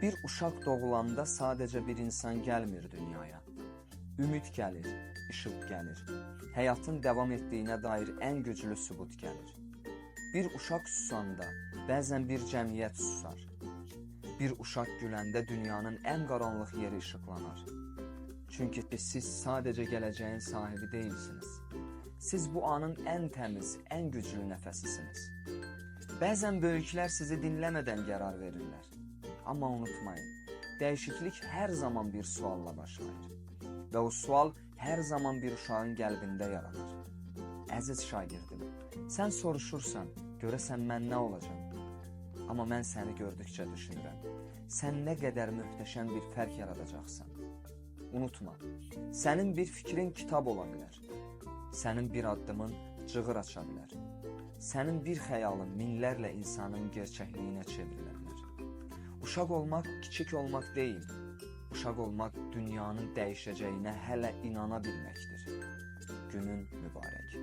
Bir uşaq doğulanda sadəcə bir insan gəlmir dünyaya. Ümid gəlir, işıq gəlir. Həyatın davam etdiyinə dair ən güclü sübut gəlir. Bir uşaq susanda bəzən bir cəmiyyət susar. Bir uşaq güləndə dünyanın ən qaranlıq yeri işıqlanar. Çünki siz sadəcə gələcəyin sahibi deyilsiniz. Siz bu anın ən təmiz, ən güclü nəfəsisiniz. Bəzən böyüklər sizi dinləmədən qərar verirlər. Amma unutmayın, dəyişiklik hər zaman bir sualla başlayır. Və o sual hər zaman bir uşağın qəlbində yaranır. Əziz şagirdim, sən soruşursan, görəsən mən nə olacam? Amma mən səni gördükcə düşünürəm. Sən nə qədər möhtəşəm bir fərq yaradacaqsan. Unutma, sənin bir fikrin kitab ola bilər. Sənin bir addımın cığır aça bilər. Sənin bir xəyalın minlərlə insanın gerçəkliyinə çevrilə bilər. Uşaq olmaq kiçik olmaq deyil. Uşaq olmaq dünyanın dəyişəcəyinə hələ inana bilməkdir. Günün mübarək.